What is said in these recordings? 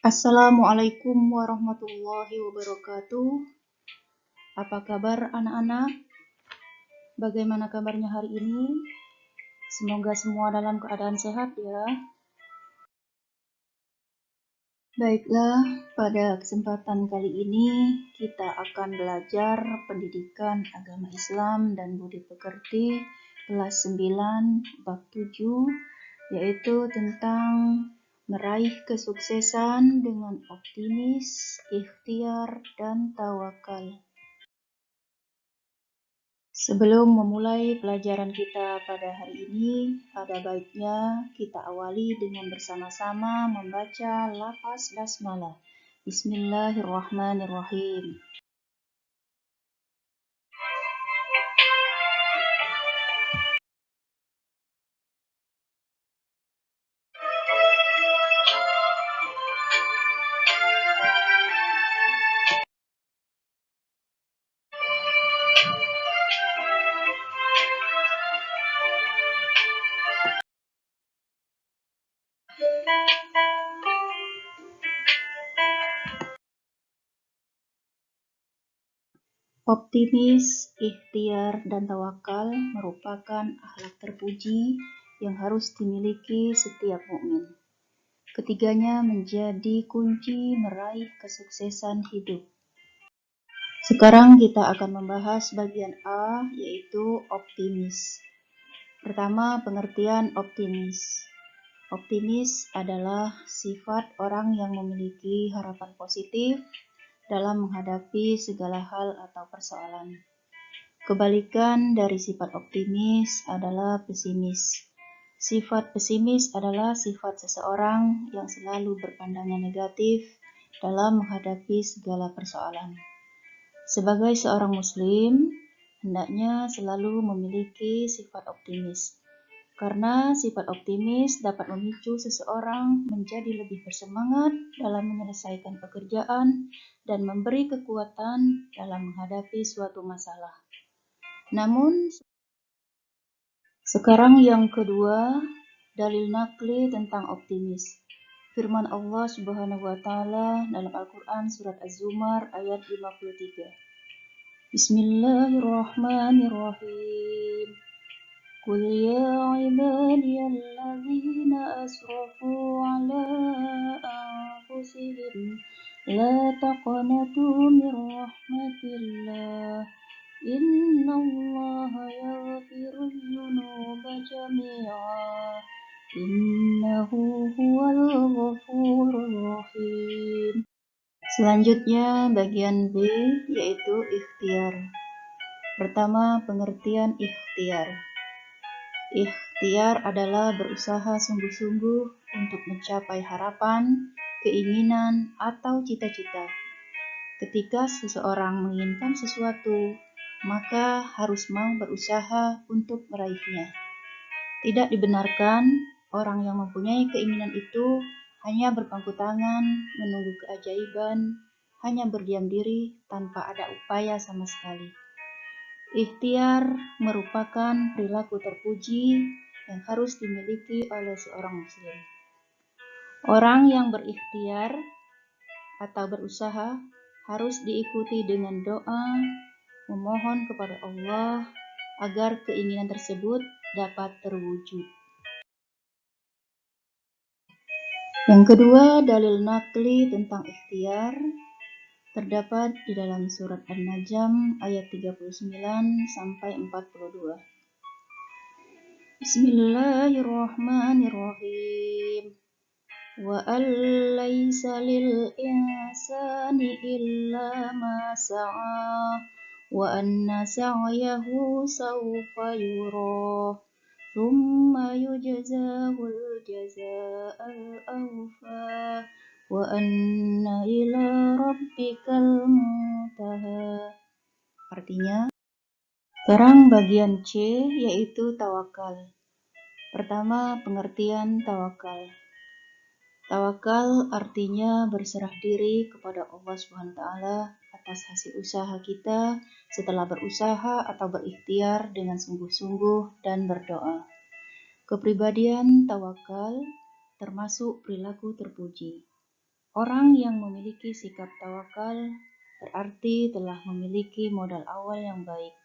Assalamualaikum warahmatullahi wabarakatuh. Apa kabar anak-anak? Bagaimana kabarnya hari ini? Semoga semua dalam keadaan sehat ya. Baiklah, pada kesempatan kali ini kita akan belajar pendidikan agama Islam dan budi pekerti kelas 9 bab 7, yaitu tentang meraih kesuksesan dengan optimis, ikhtiar, dan tawakal. Sebelum memulai pelajaran kita pada hari ini, ada baiknya kita awali dengan bersama-sama membaca lafaz basmalah. Bismillahirrahmanirrahim. Optimis, ikhtiar, dan tawakal merupakan akhlak terpuji yang harus dimiliki setiap mukmin. Ketiganya menjadi kunci meraih kesuksesan hidup. Sekarang kita akan membahas bagian A, yaitu optimis. Pertama, pengertian optimis. Optimis adalah sifat orang yang memiliki harapan positif dalam menghadapi segala hal atau persoalan. Kebalikan dari sifat optimis adalah pesimis. Sifat pesimis adalah sifat seseorang yang selalu berpandangan negatif dalam menghadapi segala persoalan. Sebagai seorang muslim, hendaknya selalu memiliki sifat optimis. Karena sifat optimis dapat memicu seseorang menjadi lebih bersemangat dalam menyelesaikan pekerjaan dan memberi kekuatan dalam menghadapi suatu masalah. Namun, sekarang yang kedua, dalil nakli tentang optimis. Firman Allah Subhanahu wa Ta'ala dalam Al-Quran Surat Az-Zumar ayat 53. Bismillahirrahmanirrahim. Qul ya ibadiyalladzina asrafu ala anfusihim la taqnatu min rahmatillah. Innallaha yaghfirudz dzunuba jami'a. Innahu huwal ghafurur rahim. Selanjutnya bagian B, yaitu ikhtiar. Pertama, pengertian ikhtiar. Ikhtiar adalah berusaha sungguh-sungguh untuk mencapai harapan, keinginan, atau cita-cita. Ketika seseorang menginginkan sesuatu, maka harus mau berusaha untuk meraihnya. Tidak dibenarkan orang yang mempunyai keinginan itu hanya berpangku tangan, menunggu keajaiban, hanya berdiam diri tanpa ada upaya sama sekali. Ikhtiar merupakan perilaku terpuji yang harus dimiliki oleh seorang muslim. Orang yang berikhtiar atau berusaha harus diikuti dengan doa, memohon kepada Allah agar keinginan tersebut dapat terwujud. Yang kedua, dalil nakli tentang ikhtiar terdapat di dalam surat An-Najm ayat 39 sampai 42. Bismillahirrahmanirrahim. Wa allaysa lil insani illa ma sa'a wa anna sa'yahu sawfa yura thumma yujzahul jazaa'al awfa wa anna ila rabbikal muntaha. Artinya, sekarang bagian C, yaitu tawakal. Pertama, pengertian tawakal. Tawakal artinya berserah diri kepada Allah SWT atas hasil usaha kita setelah berusaha atau berikhtiar dengan sungguh-sungguh dan berdoa. Kepribadian tawakal termasuk perilaku terpuji. Orang yang memiliki sikap tawakal berarti telah memiliki modal awal yang baik.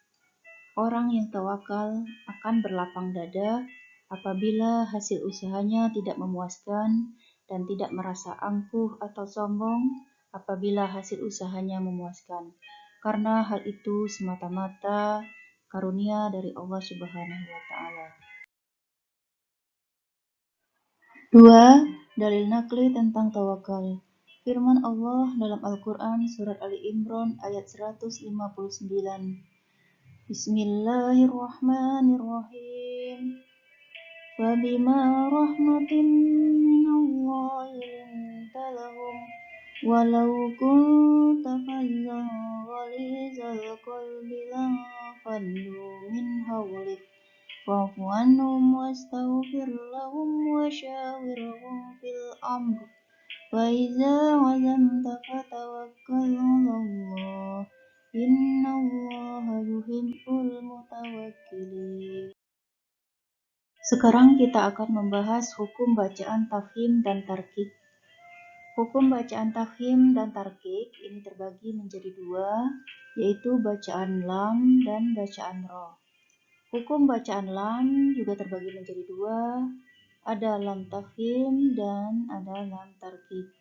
Orang yang tawakal akan berlapang dada apabila hasil usahanya tidak memuaskan dan tidak merasa angkuh atau sombong apabila hasil usahanya memuaskan, karena hal itu semata-mata karunia dari Allah Subhanahu wa Ta'ala. 2. Dalil nakli tentang tawakal. Firman Allah dalam Al-Quran Surat Ali Imran ayat 159. Bismillahirrahmanirrahim. Fabima rahmatin minallahi linta lahum walau kunta fazzan ghalizal qalbi lanfaddu min hawlik fa'fu anhum wastaghfir lahum washawirhum fil amr fa iza azamta fatawakkal 'alallah innallaha yuhibbul mutawakkilin. Sekarang kita akan membahas hukum bacaan tafhim dan tarkik. Hukum bacaan tafhim dan tarkik ini terbagi menjadi dua, yaitu bacaan lam dan bacaan ro. Hukum bacaan lam juga terbagi menjadi dua, ada lam tafhim dan ada lam tarkik.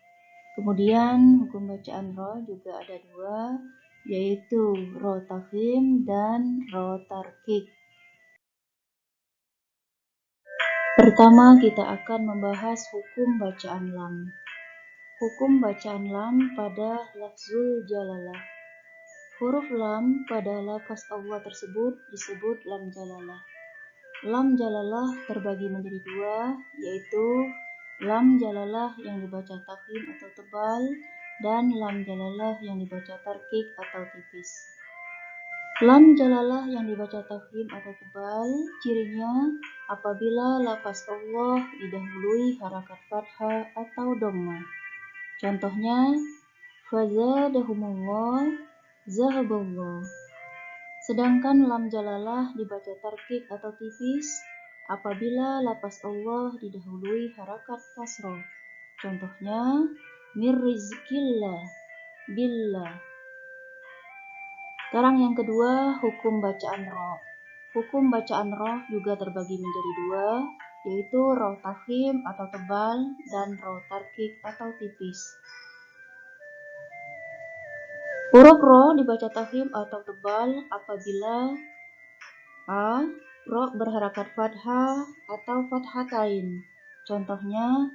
Kemudian hukum bacaan ro juga ada dua, yaitu ro tafhim dan ro tarkik. Pertama, kita akan membahas hukum bacaan lam. Hukum bacaan lam pada lafzul jalalah. Huruf lam pada lafaz Allah tersebut disebut lam jalalah. Lam jalalah terbagi menjadi dua, yaitu lam jalalah yang dibaca tafhim atau tebal dan lam jalalah yang dibaca tarkik atau tipis. Lam jalalah yang dibaca tafhim atau tebal, cirinya apabila lafaz Allah didahului harakat fathah atau dhamma. Contohnya, fazadahumullah, zahaballah. Sedangkan lam jalalah dibaca tarkik atau tipis apabila lafaz Allah didahului harakat kasroh. Contohnya, mir rizqillah, billah. Sekarang yang kedua, hukum bacaan roh. Hukum bacaan roh juga terbagi menjadi dua, yaitu roh tafhim atau tebal dan roh tarkik atau tipis. Huruf roh dibaca tafhim atau tebal apabila a. Roh berharakat fathah atau fathatain. Contohnya,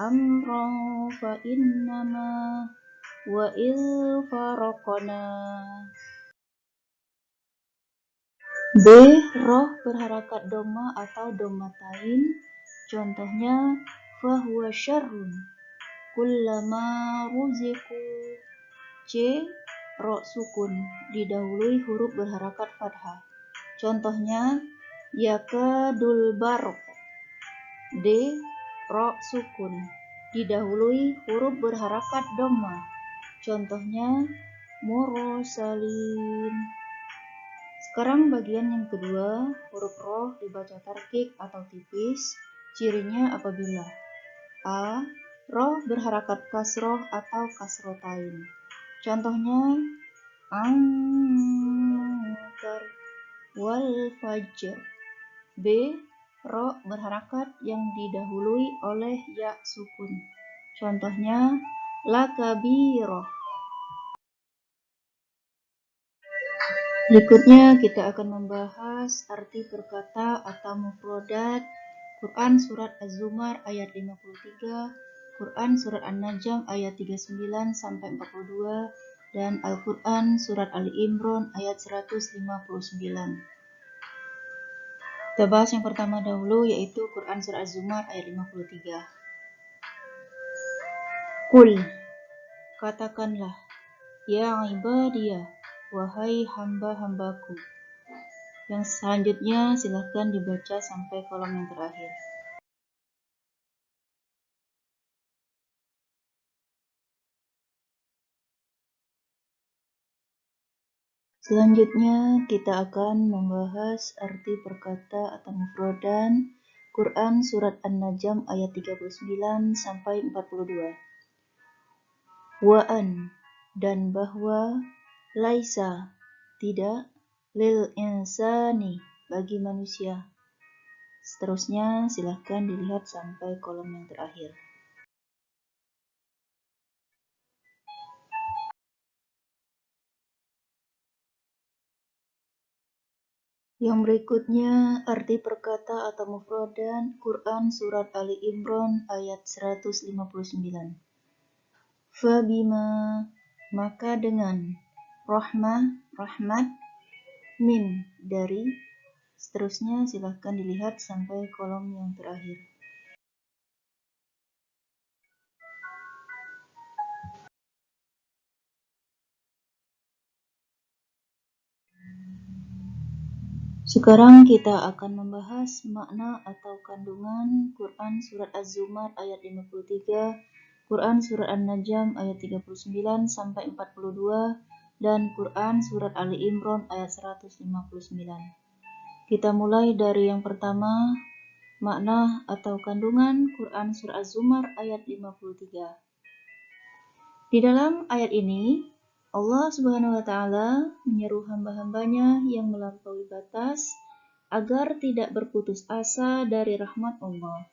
amron fa innama wa il faraqona. B. Roh berharakat dhamma atau dhammatain. Contohnya, fahuwa syarrun kullama ruziku. C. Roh sukun didahului huruf berharakat fathah. Contohnya, yakadul barq. D. Roh sukun didahului huruf berharakat dhamma. Contohnya, mursalin. Sekarang bagian yang kedua, huruf roh dibaca tarkik atau tipis, cirinya apabila a. Roh berharakat kasroh atau kasrotain. Contohnya, angkar wal fajr. B. Roh berharakat yang didahului oleh ya sukun. Contohnya, lakabiroh. Berikutnya kita akan membahas arti perkata atau mufrodat Quran Surat Az-Zumar ayat 53, Quran Surat An-Najm ayat 39 sampai 42, dan Al-Quran Surat Ali Imran ayat 159. Kita bahas yang pertama dahulu, yaitu Quran Surat Az-Zumar ayat 53. Qul, katakanlah, ya ibadiyah, wahai hamba-hambaku. Yang selanjutnya silahkan dibaca sampai kolom yang terakhir. Selanjutnya kita akan membahas arti perkata atau mufradan Quran Surat An-Najm ayat 39 sampai 42. wa an, dan bahwa laisa, tidak, lil insani, bagi manusia. Seterusnya silahkan dilihat sampai kolom yang terakhir. Yang berikutnya arti perkata atau mufradan Quran Surat Ali Imran ayat 159. Fabima, maka dengan, rahmat, min, dari. Seterusnya silahkan dilihat sampai kolom yang terakhir. Sekarang kita akan membahas makna atau kandungan Quran Surat Az-Zumar ayat 53, Quran Surat An-Najm ayat 39 sampai 42, dan Quran Surat Ali Imran ayat 159. Kita mulai dari yang pertama, makna atau kandungan Quran Surat Az-Zumar ayat 53. Di dalam ayat ini, Allah Subhanahu wa Ta'ala menyeru hamba-hambanya yang melampaui batas agar tidak berputus asa dari rahmat Allah.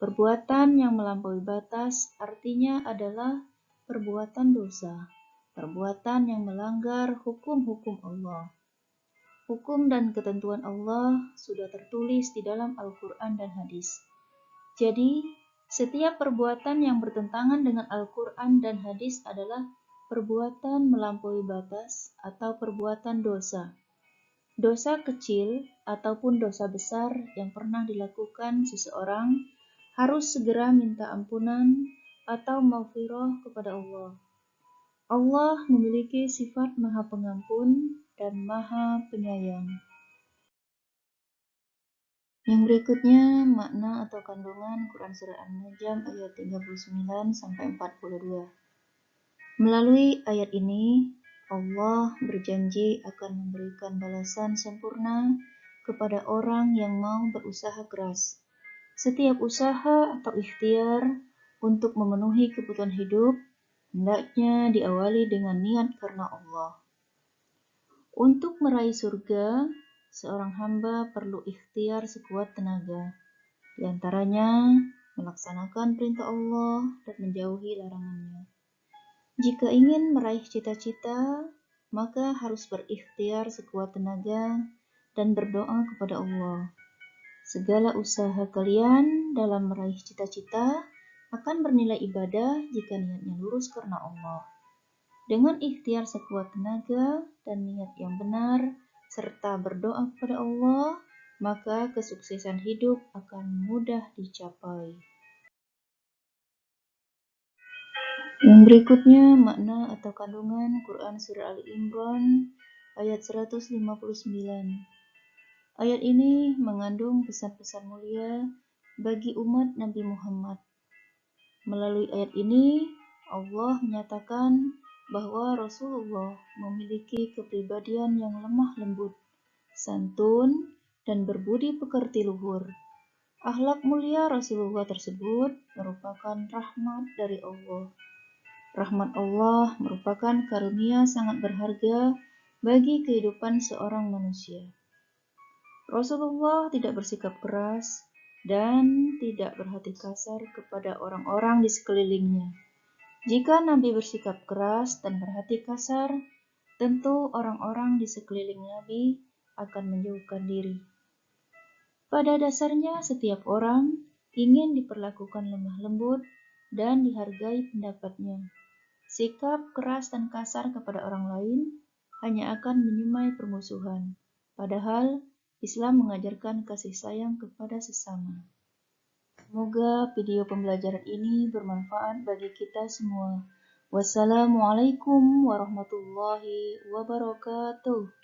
Perbuatan yang melampaui batas artinya adalah perbuatan dosa, perbuatan yang melanggar hukum-hukum Allah. Hukum dan ketentuan Allah sudah tertulis di dalam Al-Quran dan hadis. Jadi, setiap perbuatan yang bertentangan dengan Al-Quran dan hadis adalah perbuatan melampaui batas atau perbuatan dosa. Dosa kecil ataupun dosa besar yang pernah dilakukan seseorang harus segera minta ampunan atau maghfirah kepada Allah. Allah memiliki sifat Maha Pengampun dan Maha Penyayang. Yang berikutnya makna atau kandungan Quran Surah An-Najm ayat 39 sampai 42. Melalui ayat ini, Allah berjanji akan memberikan balasan sempurna kepada orang yang mau berusaha keras. Setiap usaha atau ikhtiar untuk memenuhi kebutuhan hidup hendaknya diawali dengan niat karena Allah. Untuk meraih surga, seorang hamba perlu ikhtiar sekuat tenaga. Di antaranya, melaksanakan perintah Allah dan menjauhi larangannya. Jika ingin meraih cita-cita, maka harus berikhtiar sekuat tenaga dan berdoa kepada Allah. Segala usaha kalian dalam meraih cita-cita akan bernilai ibadah jika niatnya lurus karena Allah. Dengan ikhtiar sekuat tenaga dan niat yang benar, serta berdoa kepada Allah, maka kesuksesan hidup akan mudah dicapai. Yang berikutnya makna atau kandungan Quran Surah Ali Imran ayat 159. Ayat ini mengandung pesan-pesan mulia bagi umat Nabi Muhammad. Melalui ayat ini, Allah menyatakan bahwa Rasulullah memiliki kepribadian yang lemah lembut, santun, dan berbudi pekerti luhur. Akhlak mulia Rasulullah tersebut merupakan rahmat dari Allah. Rahmat Allah merupakan karunia sangat berharga bagi kehidupan seorang manusia. Rasulullah tidak bersikap keras dan tidak berhati kasar kepada orang-orang di sekelilingnya. Jika Nabi bersikap keras dan berhati kasar, tentu orang-orang di sekeliling Nabi akan menjauhkan diri. Pada dasarnya, setiap orang ingin diperlakukan lemah lembut dan dihargai pendapatnya. Sikap keras dan kasar kepada orang lain hanya akan menyemai permusuhan. Padahal, Islam mengajarkan kasih sayang kepada sesama. Semoga video pembelajaran ini bermanfaat bagi kita semua. Wassalamualaikum warahmatullahi wabarakatuh.